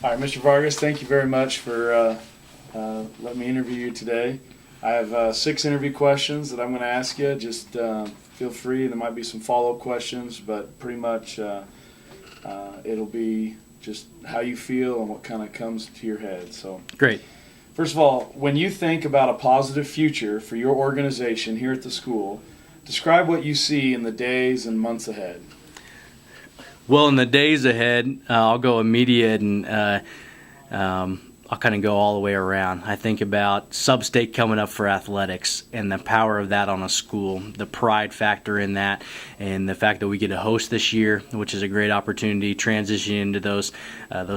All right, Mr. Vargas, thank you very much for letting me interview you today. I have 6 interview questions that I'm going to ask you. Just feel free. There might be some follow-up questions, but pretty much it'll be just how you feel and what kind of comes to your head. So, Great. First of all, when you think about a positive future for your organization here at the school, describe what you see in the days and months ahead. Well, in the days ahead, I'll go immediate and I'll kind of go all the way around. I think about sub-state coming up for athletics and the power of that on a school, the pride factor in that, and the fact that we get to host this year, which is a great opportunity, transitioning into those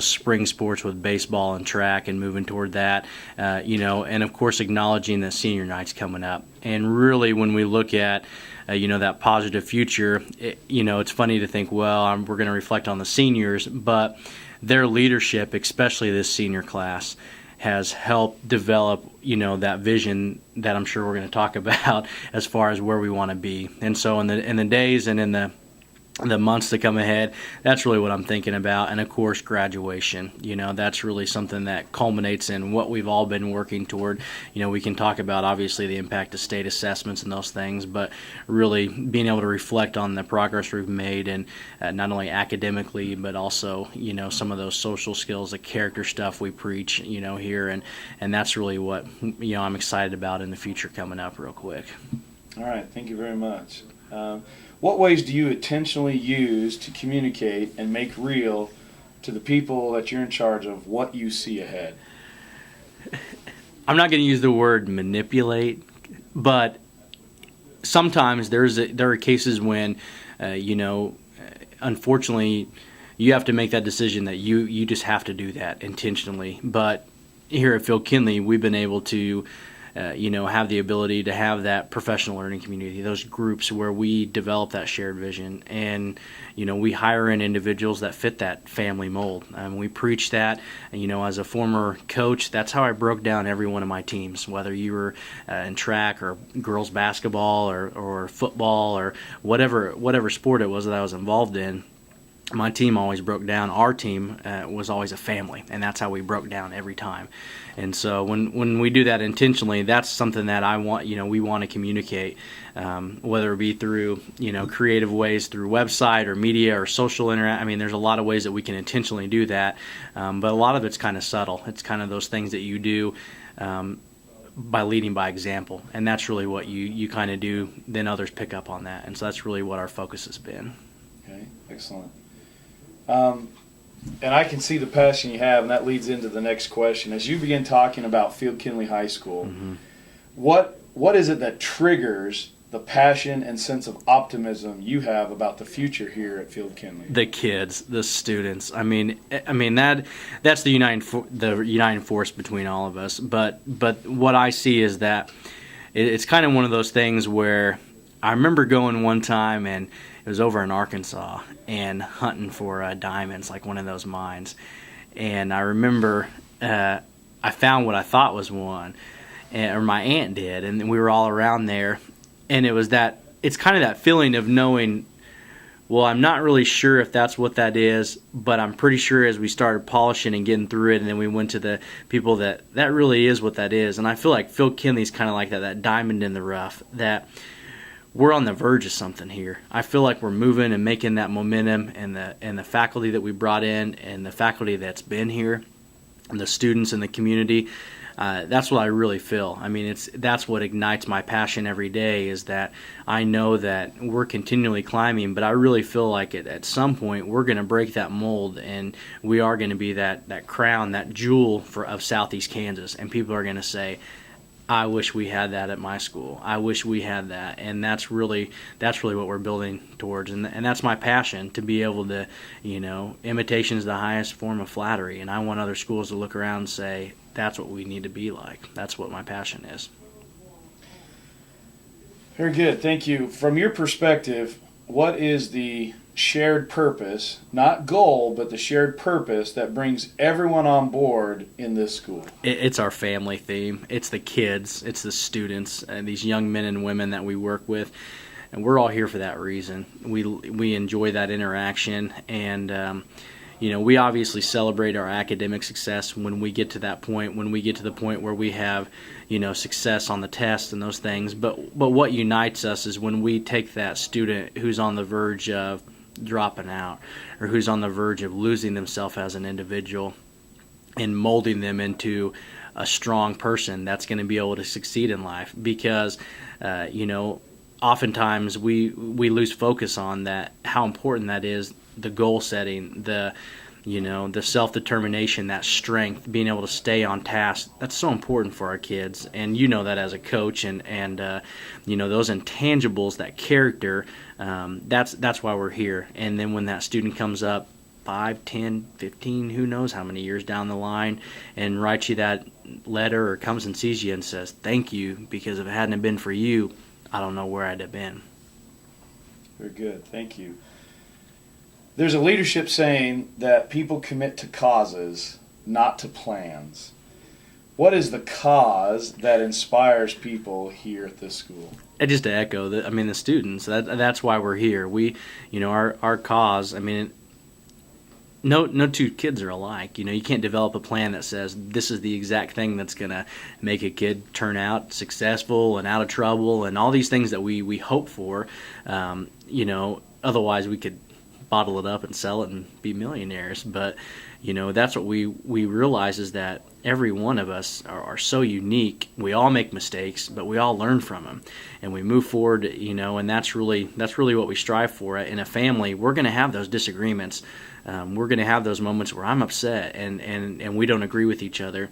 spring sports with baseball and track and moving toward that, and of course acknowledging that senior night's coming up. And really when we look at that positive future, it's funny to think, well, we're going to reflect on the seniors, but their leadership, especially this senior class, has helped develop, that vision that I'm sure we're going to talk about as far as where we want to be. And so in the days and in the months to come ahead, that's really what I'm thinking about. And of course, graduation. That's really something that culminates in what we've all been working toward. We can talk about obviously the impact of state assessments and those things, but really being able to reflect on the progress we've made, and not only academically, but also some of those social skills, the character stuff we preach here, and that's really what I'm excited about in the future coming up real quick. All right, thank you very much. What ways do you intentionally use to communicate and make real to the people that you're in charge of what you see ahead? I'm not going to use the word manipulate, but sometimes there are cases when, unfortunately, you have to make that decision that you just have to do that intentionally. But here at Field Kindley, we've been able to have the ability to have that professional learning community, those groups where we develop that shared vision, and we hire in individuals that fit that family mold. We preach that. As a former coach, that's how I broke down every one of my teams, whether you were in track or girls basketball or football or whatever sport it was that I was involved in. My team always broke down. Our team was always a family, and that's how we broke down every time. And so when we do that intentionally, that's something that we want to communicate, whether it be through creative ways, through website or media or social interact. I mean, there's a lot of ways that we can intentionally do that, but a lot of it's kind of subtle. It's kind of those things that you do by leading by example, and that's really what you kind of do. Then others pick up on that, and so that's really what our focus has been. Okay, excellent. And I can see the passion you have, and that leads into the next question. As you begin talking about Field Kindley High School, Mm-hmm. what is it that triggers the passion and sense of optimism you have about the future here at Field Kindley? The kids, the students. I mean that's the uniting force between all of us. But what I see is that it's kind of one of those things where I remember going one time, and it was over in Arkansas, and hunting for diamonds, like one of those mines. And I remember I found what I thought was one, or my aunt did, and we were all around there. And it's kind of that feeling of knowing, well, I'm not really sure if that's what that is, but I'm pretty sure as we started polishing and getting through it, and then we went to the people that really is what that is. And I feel like Field Kindley's kind of like that diamond in the rough, that we're on the verge of something here. I feel like we're moving and making that momentum, and the faculty that we brought in, and the faculty that's been here, and the students in the community. That's what I really feel. I mean, that's what ignites my passion every day, is that I know that we're continually climbing, but I really feel like at some point we're going to break that mold, and we are going to be that crown, that jewel of Southeast Kansas, and people are going to say, I wish we had that at my school. I wish we had that. And that's really what we're building towards. And that's my passion, to be able to, imitation is the highest form of flattery. And I want other schools to look around and say, that's what we need to be like. That's what my passion is. Very good. Thank you. From your perspective, what is the shared purpose, not goal, but the shared purpose that brings everyone on board in this school? It's our family theme. It's the kids. It's the students, and these young men and women that we work with. And we're all here for that reason. We enjoy that interaction, and we obviously celebrate our academic success when we get to that point, when we get to the point where we have, success on the test and those things. But what unites us is when we take that student who's on the verge of dropping out or who's on the verge of losing themselves as an individual and molding them into a strong person that's going to be able to succeed in life. Because, oftentimes we lose focus on that, how important that is, the goal setting, the self-determination, that strength, being able to stay on task. That's so important for our kids, and that as a coach, and those intangibles, that character, that's why we're here. And then when that student comes up 5, 10, 15, who knows how many years down the line, and writes you that letter or comes and sees you and says, thank you, because if it hadn't been for you, I don't know where I'd have been. Very good. Thank you. There's a leadership saying that people commit to causes, not to plans. What is the cause that inspires people here at this school? And just to echo, the students, that's why we're here. We, our cause, no two kids are alike. You can't develop a plan that says this is the exact thing that's going to make a kid turn out successful and out of trouble and all these things that we hope for. Otherwise we could bottle it up and sell it and be millionaires. But, that's what we realize, is that every one of us are so unique. We all make mistakes, but we all learn from them and we move forward, and that's really what we strive for. In a family, we're going to have those disagreements. We're going to have those moments where I'm upset and we don't agree with each other.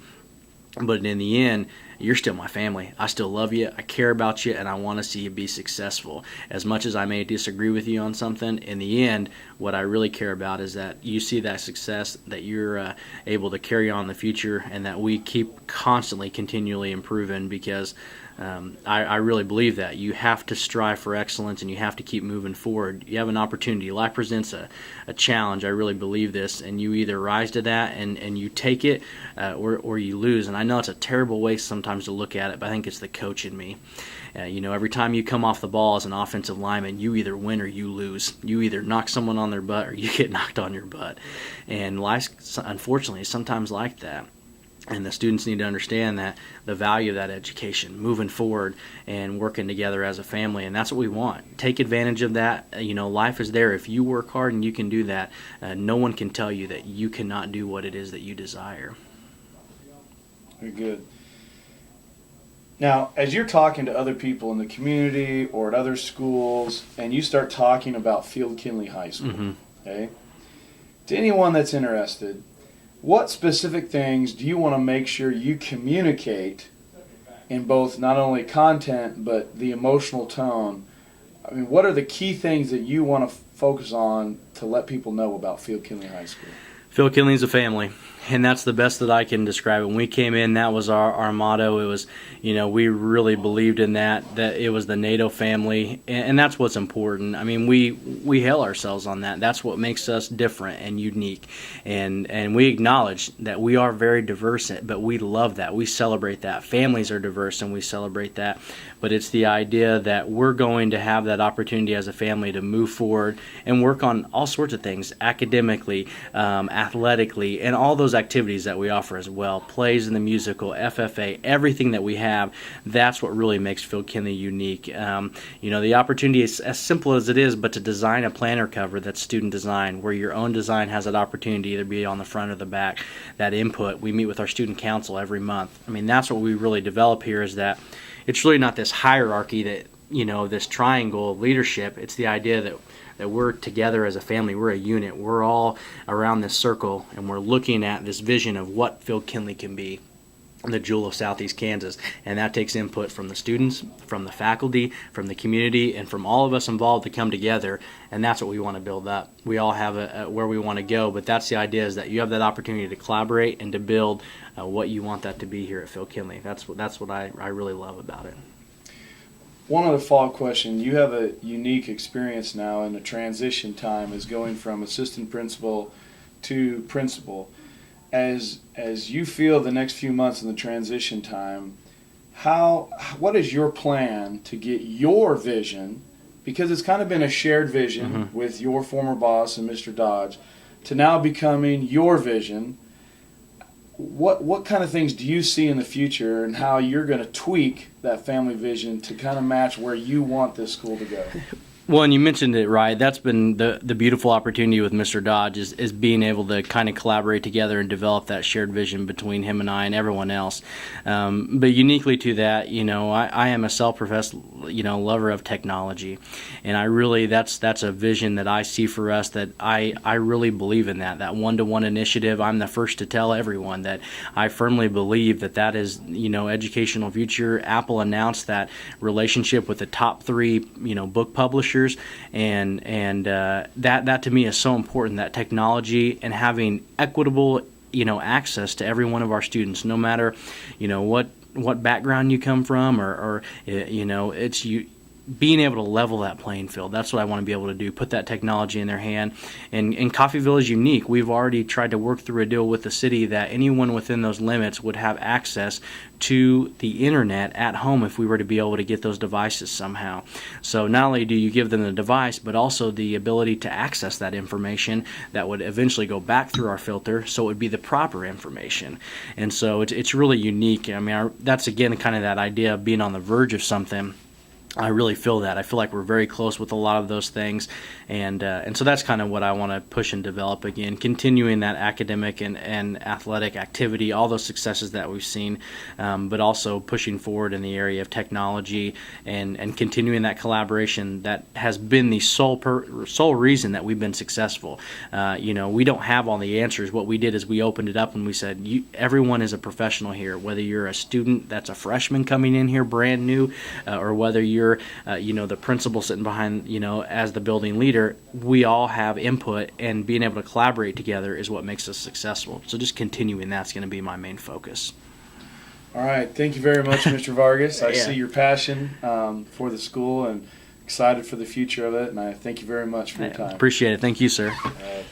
But in the end, you're still my family. I still love you. I care about you, and I want to see you be successful. As much as I may disagree with you on something, in the end, what I really care about is that you see that success, that you're able to carry on in the future, and that we keep constantly, continually improving, because I really believe that you have to strive for excellence and you have to keep moving forward. You have an opportunity. Life presents a challenge. I really believe this, and you either rise to that and you take it or you lose. And I know it's a terrible way sometimes to look at it, but I think it's the coach in me. Every time you come off the ball as an offensive lineman, you either win or you lose. You either knock someone on their butt or you get knocked on your butt. And life, unfortunately, is sometimes like that. And the students need to understand that the value of that education, moving forward and working together as a family, and that's what we want. Take advantage of that. Life is there. If you work hard and you can do that, no one can tell you that you cannot do what it is that you desire. Very good. Now, as you're talking to other people in the community or at other schools, and you start talking about Field Kindley High School, okay, to anyone that's interested, what specific things do you want to make sure you communicate in both not only content but the emotional tone? What are the key things that you want to focus on to let people know about Field Kindley High School? Field Kindley's a family, and that's the best that I can describe it. When we came in, that was our motto. It was, we really believed in that it was the NATO family, and that's what's important. We hail ourselves on that. That's what makes us different and unique, and we acknowledge that we are very diverse, but we love that. We celebrate that. Families are diverse, and we celebrate that. But it's the idea that we're going to have that opportunity as a family to move forward and work on all sorts of things, academically, athletically, and all those activities that we offer as well. Plays in the musical, FFA, everything that we have, that's what really makes Field Kindley unique. The opportunity is as simple as it is, but to design a planner cover that's student design, where your own design has that opportunity to either be on the front or the back, that input. We meet with our student council every month. That's what we really develop here, is that it's really not this hierarchy that, this triangle of leadership. It's the idea that we're together as a family. We're a unit. We're all around this circle, and we're looking at this vision of what Field Kindley can be, the jewel of Southeast Kansas. And that takes input from the students, from the faculty, from the community, and from all of us involved to come together. And that's what we want to build up. We all have where we want to go, but that's the idea, is that you have that opportunity to collaborate and to build what you want that to be here at Field Kindley. That's what I really love about it. One other follow-up question. You have a unique experience now in the transition time, as going from assistant principal to principal. As you feel the next few months in the transition time, what is your plan to get your vision, because it's kind of been a shared vision with your former boss and Mr. Dodge, to now becoming your vision, what kind of things do you see in the future, and how you're going to tweak that family vision to kind of match where you want this school to go? Well, and you mentioned it right. That's been the beautiful opportunity with Mr. Dodge is being able to kind of collaborate together and develop that shared vision between him and I and everyone else. But uniquely to that, I am a self-professed, lover of technology, and I really that's a vision that I see for us, that I really believe in that one-to-one initiative. I'm the first to tell everyone that I firmly believe that is educational future. Apple announced that relationship with the top 3 book publishers. And that to me is so important, that technology and having equitable access to every one of our students, no matter what background you come from, or it's you being able to level that playing field. That's what I want to be able to do, put that technology in their hand. And Coffeyville is unique. We've already tried to work through a deal with the city that anyone within those limits would have access to the internet at home if we were to be able to get those devices somehow. So not only do you give them the device, but also the ability to access that information that would eventually go back through our filter, so it would be the proper information. And so it's really unique. I mean, that's again kind of that idea of being on the verge of something. I really feel that. I feel like we're very close with a lot of those things, and so that's kind of what I want to push and develop again, continuing that academic and athletic activity, all those successes that we've seen, but also pushing forward in the area of technology and continuing that collaboration that has been the sole reason that we've been successful. We don't have all the answers. What we did is we opened it up and we said, everyone is a professional here, whether you're a student that's a freshman coming in here brand new, or whether you're the principal sitting behind, as the building leader. We all have input, and being able to collaborate together is what makes us successful. So just continuing, that's going to be my main focus. All right. Thank you very much, Mr. Vargas. I Yeah. see your passion for the school and excited for the future of it, and I thank you very much for your time. Appreciate it. Thank you, sir. All right.